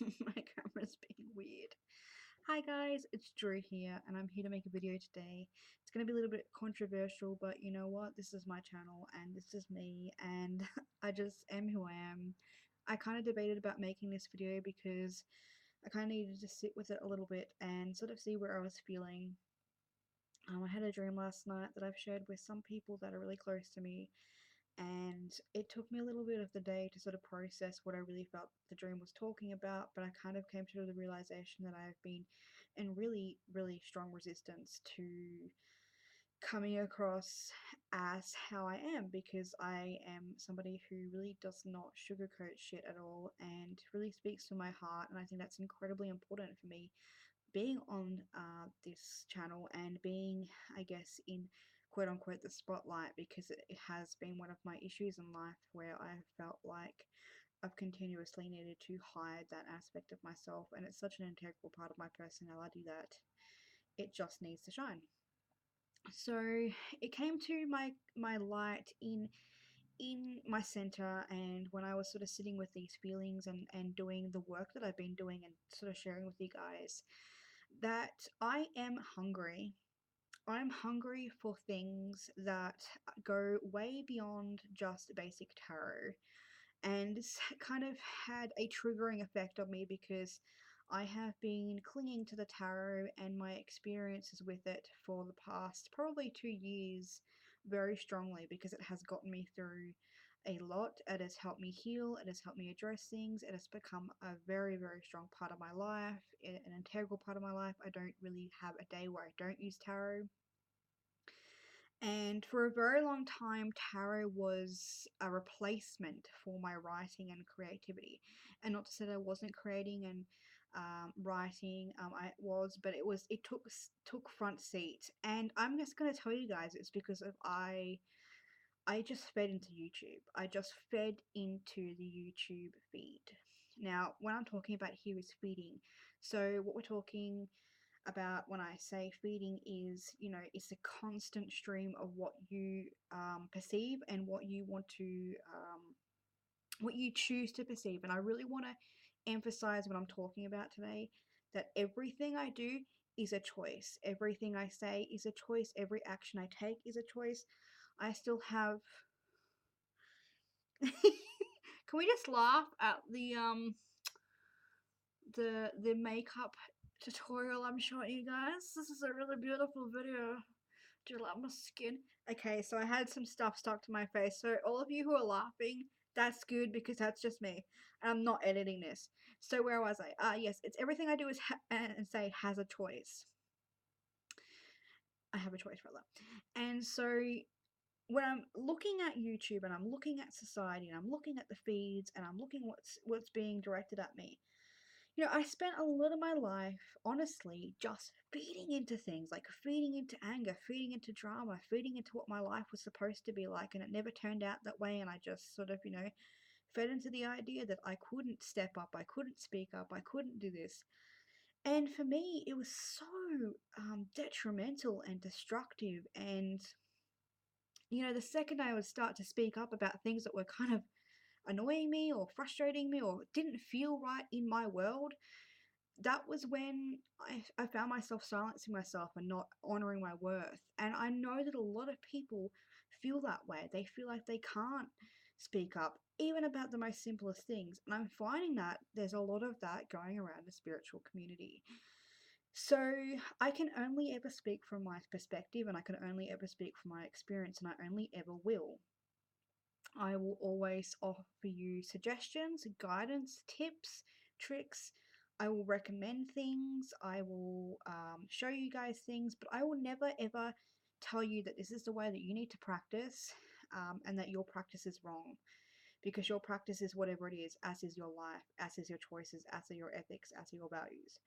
My camera's being weird. Hi guys, it's Drew here, and I'm here to make a video today. It's going to be a little bit controversial, but you know what? This is my channel, and this is me, and I just am who I am. I kind of debated about making this video because I kind of needed to sit with it a little bit and sort of see where I was feeling. I had a dream last night that I've shared with some people that are really close to me, and it took me a little bit of the day to sort of process what I really felt the dream was talking about, but I kind of came to the realization that I've been in really, really strong resistance to coming across as how I am, because I am somebody who really does not sugarcoat shit at all and really speaks from my heart, and I think that's incredibly important for me being on this channel and being, I guess, in quote unquote the spotlight, because it has been one of my issues in life where I have felt like I've continuously needed to hide that aspect of myself, and it's such an integral part of my personality that it just needs to shine. So it came to my light in my center, and when I was sort of sitting with these feelings and doing the work that I've been doing and sort of sharing with you guys, that I am hungry. I'm hungry for things that go way beyond just basic tarot. And this kind of had a triggering effect on me because I have been clinging to the tarot and my experiences with it for the past probably 2 years very strongly, because it has gotten me through a lot. It has helped me heal, it has helped me address things, it has become a very, very strong part of my life, an integral part of my life. I don't really have a day where I don't use tarot. And for a very long time, tarot was a replacement for my writing and creativity. And not to say that I wasn't creating and writing, I was, but it took front seat. And I'm just gonna tell you guys, it's because of I just fed into YouTube. I just fed into the YouTube feed. Now, when I'm talking about here is feeding. So what we're talking about when I say feeding is, it's a constant stream of what you perceive and what you want to, what you choose to perceive. And I really want to emphasize what I'm talking about today, that everything I do is a choice. Everything I say is a choice. Every action I take is a choice. I still have. Can we just laugh at the makeup tutorial I'm showing you guys? This is a really beautiful video. Do you like my skin? Okay, so I had some stuff stuck to my face. So all of you who are laughing, that's good, because that's just me. And I'm not editing this. So where was I? Yes, it's everything I do is and say has a choice. I have a choice, rather. And so when I'm looking at YouTube and I'm looking at society and I'm looking at the feeds and I'm looking what's being directed at me, I spent a lot of my life, honestly, just feeding into things, like feeding into anger, feeding into drama, feeding into what my life was supposed to be like, and it never turned out that way. And I just sort of, fed into the idea that I couldn't step up, I couldn't speak up, I couldn't do this. And for me, it was so detrimental and destructive. And, the second I would start to speak up about things that were kind of annoying me or frustrating me or didn't feel right in my world, that was when I found myself silencing myself and not honoring my worth. And I know that a lot of people feel that way. They feel like they can't speak up, even about the most simplest things. And I'm finding that there's a lot of that going around the spiritual community. So I can only ever speak from my perspective, and I can only ever speak from my experience, and I only ever will. I will always offer you suggestions, guidance, tips, tricks. I will recommend things. I will show you guys things, but I will never ever tell you that this is the way that you need to practice, and that your practice is wrong, because your practice is whatever it is, as is your life, as is your choices, as are your ethics, as are your values.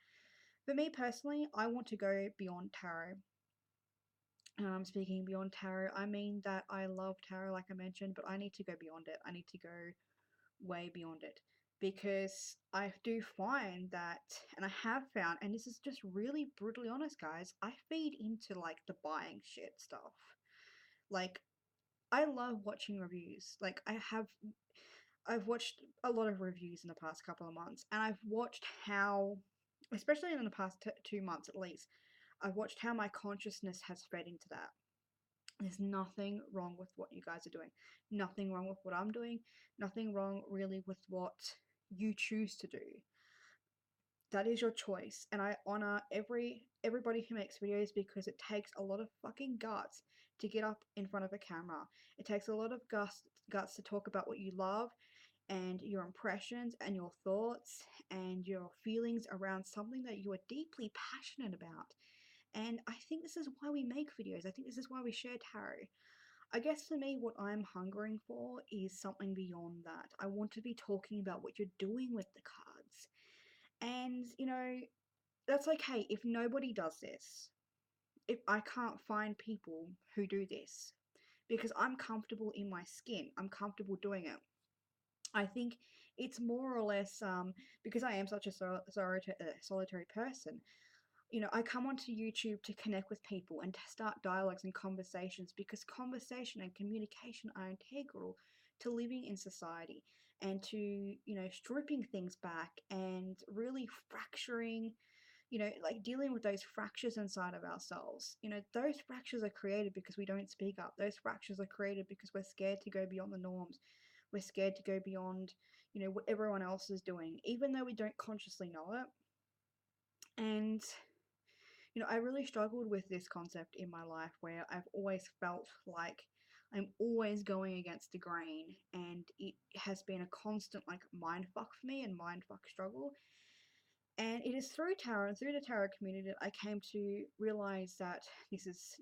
For me personally, I want to go beyond tarot. Speaking beyond tarot, I mean that I love tarot, like I mentioned, but I need to go beyond it. I need to go way beyond it, because I do find that, and I have found, and this is just really brutally honest, guys, I feed into like the buying shit stuff. Like, I love watching reviews. Like, I've watched a lot of reviews in the past couple of months, and I've watched how, especially in the past 2 months at least, I've watched how my consciousness has fed into that. There's nothing wrong with what you guys are doing, nothing wrong with what I'm doing, nothing wrong really with what you choose to do. That is your choice, and I honor everybody who makes videos, because it takes a lot of fucking guts to get up in front of a camera. It takes a lot of guts to talk about what you love, and your impressions and your thoughts and your feelings around something that you are deeply passionate about. And I think this is why we make videos. I think this is why we share tarot. I guess for me, what I'm hungering for is something beyond that. I want to be talking about what you're doing with the cards. And, that's okay if nobody does this. If I can't find people who do this, because I'm comfortable in my skin, I'm comfortable doing it. I think it's more or less because I am such a solitary person. I come onto YouTube to connect with people and to start dialogues and conversations, because conversation and communication are integral to living in society, and to, stripping things back and really fracturing, like dealing with those fractures inside of ourselves. Those fractures are created because we don't speak up. Those fractures are created because we're scared to go beyond the norms. We're scared to go beyond, what everyone else is doing, even though we don't consciously know it. And I really struggled with this concept in my life, where I've always felt like I'm always going against the grain, and it has been a constant like mind fuck for me and mind fuck struggle. And it is through tarot and through the tarot community that I came to realize that this is,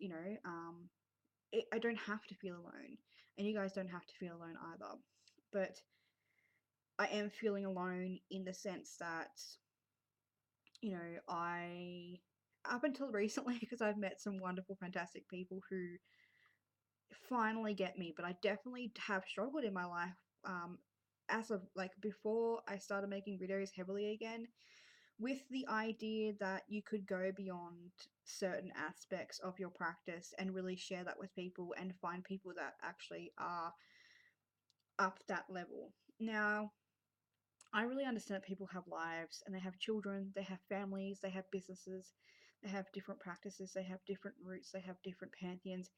I don't have to feel alone, and you guys don't have to feel alone either. But I am feeling alone in the sense that, I, up until recently, because I've met some wonderful, fantastic people who finally get me, but I definitely have struggled in my life, as of like before I started making videos heavily again, with the idea that you could go beyond certain aspects of your practice and really share that with people and find people that actually are up that level. Now, I really understand that people have lives and they have children, they have families, they have businesses, they have different practices, they have different roots, they have different pantheons.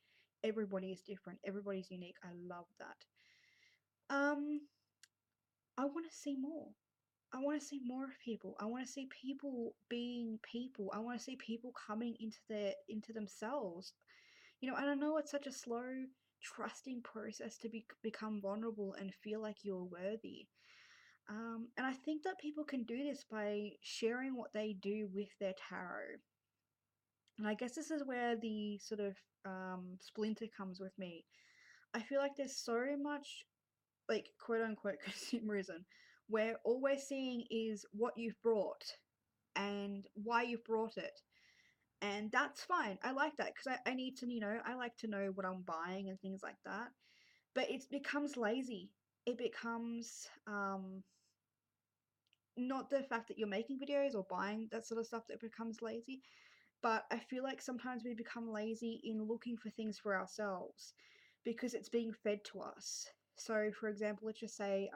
Everybody is different, everybody's unique. I love that. Um, I want to see more. I want to see more of people. I want to see people being people. I want to see people coming into themselves. And I know it's such a slow, trusting process to become vulnerable and feel like you're worthy. And I think that people can do this by sharing what they do with their tarot. And I guess this is where the sort of splinter comes with me. I feel like there's so much, like, quote unquote consumerism, where all we're seeing is what you've brought and why you've brought it. And that's fine. I like that, because I need to, I like to know what I'm buying and things like that. But it becomes lazy. It becomes not the fact that you're making videos or buying that sort of stuff that becomes lazy, but I feel like sometimes we become lazy in looking for things for ourselves because it's being fed to us. So, for example, let's just say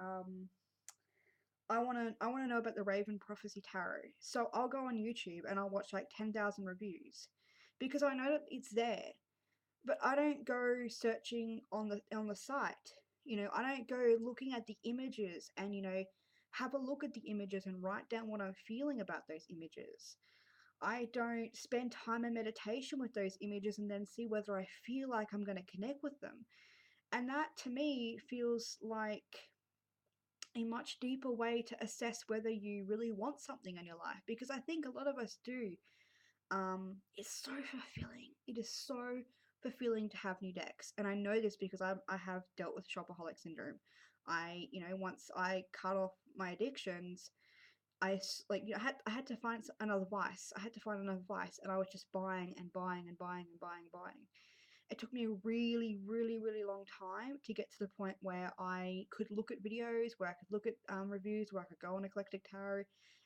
I want to know about the Raven Prophecy Tarot. So I'll go on YouTube and I'll watch like 10,000 reviews because I know that it's there. But I don't go searching on the site. I don't go looking at the images and, have a look at the images and write down what I'm feeling about those images. I don't spend time in meditation with those images and then see whether I feel like I'm going to connect with them. And that to me feels like a much deeper way to assess whether you really want something in your life, because I think a lot of us do. It's so fulfilling. It is so fulfilling to have new decks, and I know this because I have dealt with shopaholic syndrome. Once I cut off my addictions, I had to find another vice. I had to find another vice, and I was just buying and buying and buying and buying and buying. It took me a really, really, really long time to get to the point where I could look at videos, where I could look at reviews, where I could go on Eclectic Tarot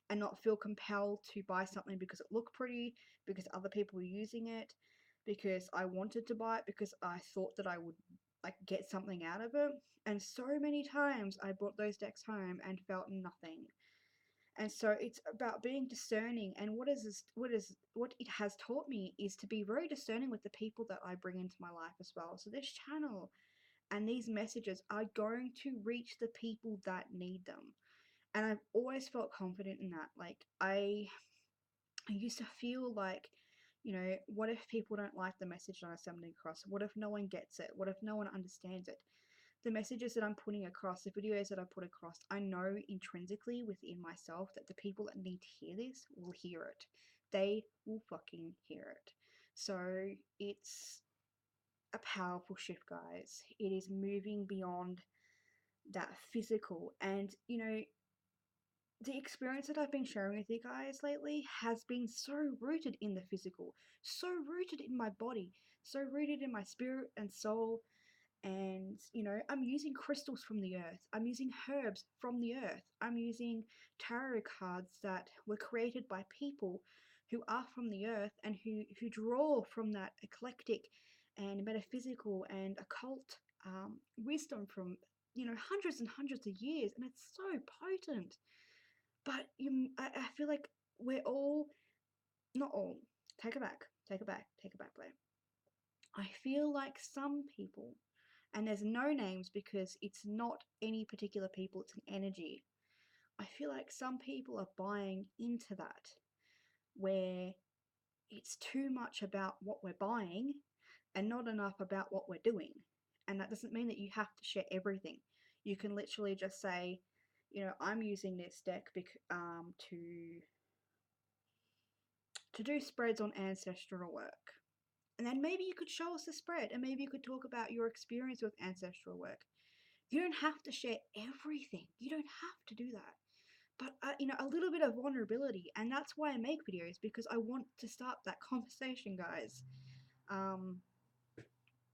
and not feel compelled to buy something because it looked pretty, because other people were using it, because I wanted to buy it, because I thought that I would like get something out of it. And so many times I brought those decks home and felt nothing. And so it's about being discerning. And what it has taught me is to be very discerning with the people that I bring into my life as well. So this channel and these messages are going to reach the people that need them. And I've always felt confident in that. Like I used to feel like, what if people don't like the message that I'm sending across? What if no one gets it? What if no one understands it? The messages that I'm putting across, the videos that I put across, I know intrinsically within myself that the people that need to hear this will hear it. They will fucking hear it. So it's a powerful shift, guys. It is moving beyond that physical. And, the experience that I've been sharing with you guys lately has been so rooted in the physical, so rooted in my body, so rooted in my spirit and soul. And, I'm using crystals from the earth. I'm using herbs from the earth. I'm using tarot cards that were created by people who are from the earth and who draw from that eclectic and metaphysical and occult wisdom from, hundreds and hundreds of years. And it's so potent. But I feel like we're all, not all, take it back, take it back, take it back, Blair. I feel like some people, and there's no names because it's not any particular people, it's an energy. I feel like some people are buying into that, where it's too much about what we're buying and not enough about what we're doing. And that doesn't mean that you have to share everything. You can literally just say, I'm using this deck to do spreads on ancestral work. And then maybe you could show us the spread and maybe you could talk about your experience with ancestral work. You don't have to share everything. You don't have to do that. But, a little bit of vulnerability. And that's why I make videos, because I want to start that conversation, guys. Um,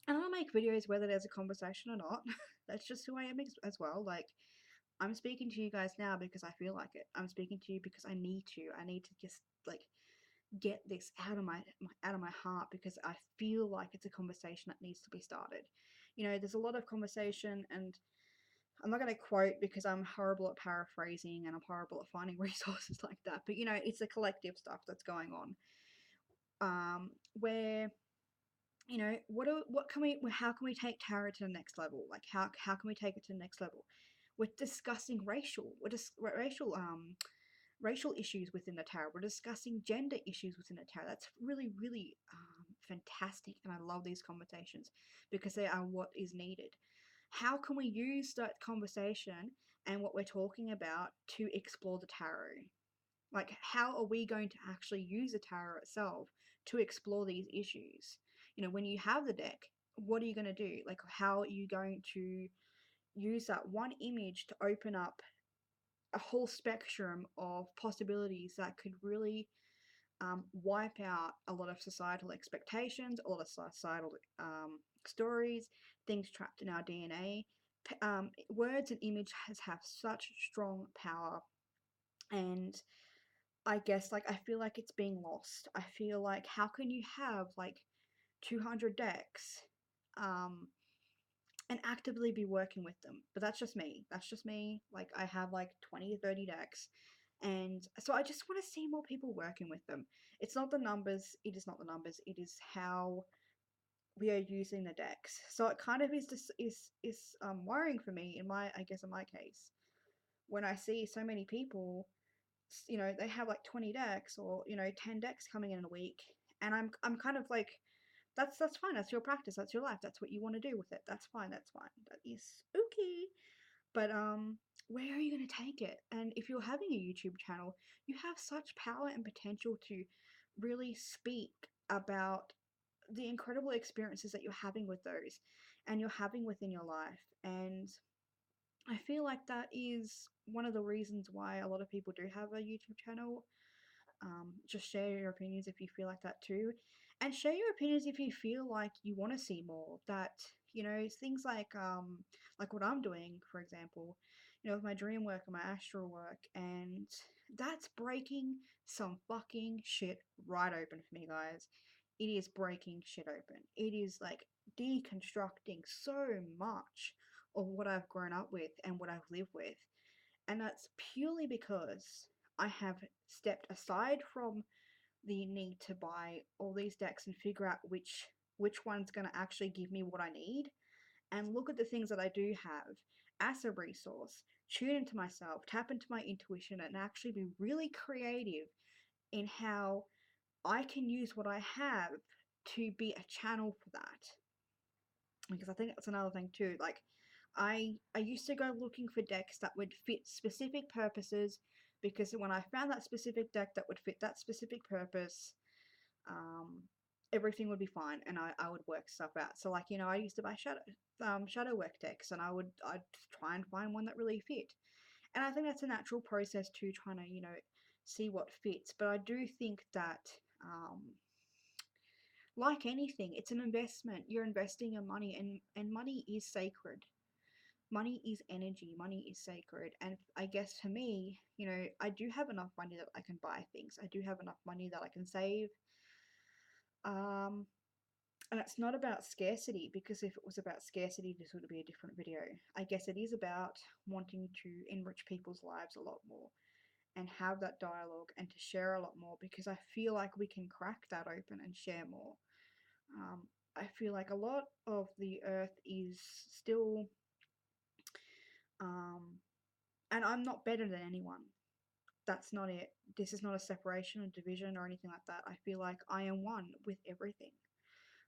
and I'll make videos whether there's a conversation or not. That's just who I am as well. Like, I'm speaking to you guys now because I feel like it. I'm speaking to you because I need to. I need to just, like, get this out of my heart, because I feel like it's a conversation that needs to be started. There's a lot of conversation, and I'm not going to quote because I'm horrible at paraphrasing and I'm horrible at finding resources like that. But it's a collective stuff that's going on. Where how can we take tarot to the next level? Like how can we take it to the next level? We're discussing racial issues within the tarot. We're discussing gender issues within the tarot. That's really, really fantastic, and I love these conversations because they are what is needed. How can we use that conversation and what we're talking about to explore the tarot? Like, how are we going to actually use the tarot itself to explore these issues? When you have the deck, what are you going to do? Like, how are you going to use that one image to open up a whole spectrum of possibilities that could really wipe out a lot of societal expectations, a lot of societal stories, things trapped in our DNA. Words and images have such strong power, and I guess, like, I feel like it's being lost. I feel like, how can you have like 200 decks um, and actively be working with them? But that's just me. That's just me. Like, I have like 20 or 30 decks. And so I just want to see more people working with them. It's not the numbers. It is not the numbers. It is how we are using the decks. So it kind of is just is worrying for me, in my case, when I see so many people, they have like 20 decks, or 10 decks coming in a week, and I'm kind of like, that's fine. That's your practice. That's your life. That's what you want to do with it. That's fine. That's fine. That is okay. But where are you going to take it? And if you're having a YouTube channel, you have such power and potential to really speak about the incredible experiences that you're having with those and you're having within your life. And I feel like that is one of the reasons why a lot of people do have a YouTube channel. Just share your opinions if you feel like that too, and share your opinions if you feel like you want to see more. That things like what I'm doing, for example, with my dream work and my astral work, and that's breaking some fucking shit right open for me, guys. It is breaking shit open. It is like deconstructing so much of what I've grown up with and what I've lived with. And that's purely because I have stepped aside from the need to buy all these decks and figure out which one's going to actually give me what I need, and look at the things that I do have as a resource, tune into myself, tap into my intuition, and actually be really creative in how I can use what I have to be a channel for that. Because I think that's another thing too. Like, I used to go looking for decks that would fit specific purposes, because when I found that specific deck that would fit that specific purpose, um, everything would be fine, and I would work stuff out. So like, I used to buy shadow work decks, and I'd try and find one that really fit. And I think that's a natural process to trying to see what fits. But I do think that like anything, it's an investment. You're investing your money, and money is sacred. Money is energy. Money is sacred. And I guess for me, I do have enough money that I can buy things. I do have enough money that I can save. Um, and it's not about scarcity, because if it was about scarcity, this would be a different video. I guess it is about wanting to enrich people's lives a lot more and have that dialogue and to share a lot more, because I feel like we can crack that open and share more. Um, I feel like a lot of the earth is still, um, and I'm not better than anyone. That's not it. This is not a separation or division or anything like that. I feel like I am one with everything.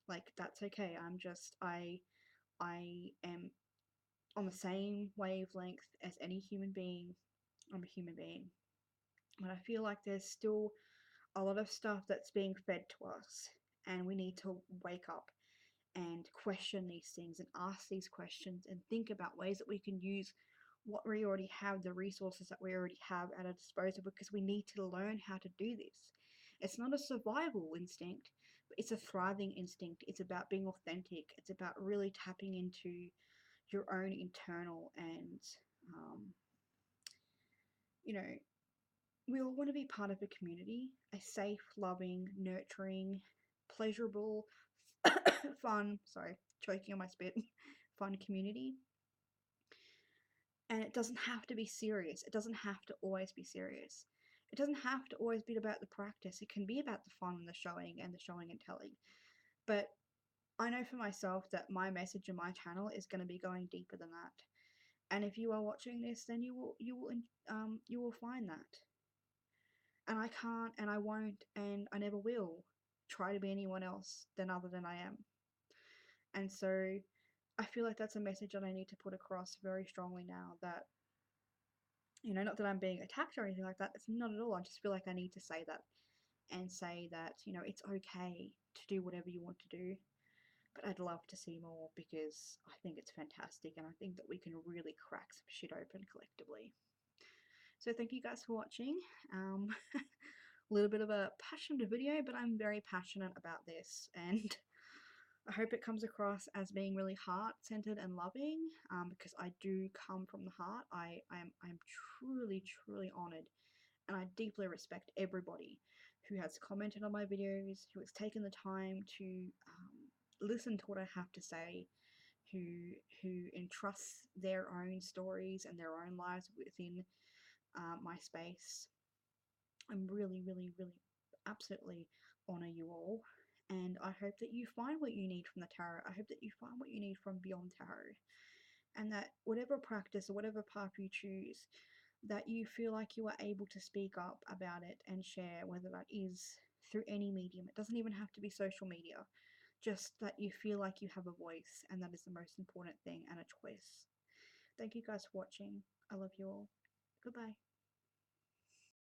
Like, that's okay. I am on the same wavelength as any human being. I'm a human being. But I feel like there's still a lot of stuff that's being fed to us, and we need to wake up and question these things and ask these questions and think about ways that we can use what we already have, the resources that we already have at our disposal, because we need to learn how to do this. It's not a survival instinct, but it's a thriving instinct. It's about being authentic. It's about really tapping into your own internal, and um, you know we all want to be part of a community, a safe, loving, nurturing, pleasurable, fun, sorry, choking on my spit, fun community. And it doesn't have to be serious. It doesn't have to always be serious. It doesn't have to always be about the practice. It can be about the fun and the showing and telling. But I know for myself that my message and my channel is going to be going deeper than that. And if you are watching this, then you will find that. And I can't, and I won't, and I never will try to be anyone else than other than I am. And so I feel like that's a message that I need to put across very strongly now, that, not that I'm being attacked or anything like that. It's not at all. I just feel like I need to say that, and say that, it's okay to do whatever you want to do. But I'd love to see more, because I think it's fantastic, and I think that we can really crack some shit open collectively. So thank you guys for watching. A little bit of a passionate video, but I'm very passionate about this, and I hope it comes across as being really heart-centered and loving, because I do come from the heart. I'm truly, truly honored, and I deeply respect everybody who has commented on my videos, who has taken the time to listen to what I have to say, who entrusts their own stories and their own lives within my space. I'm really, really, really absolutely honor you all. And I hope that you find what you need from the tarot. I hope that you find what you need from beyond tarot. And that whatever practice or whatever path you choose, that you feel like you are able to speak up about it and share, whether that is through any medium. It doesn't even have to be social media. Just that you feel like you have a voice, and that is the most important thing, and a choice. Thank you guys for watching. I love you all. Goodbye.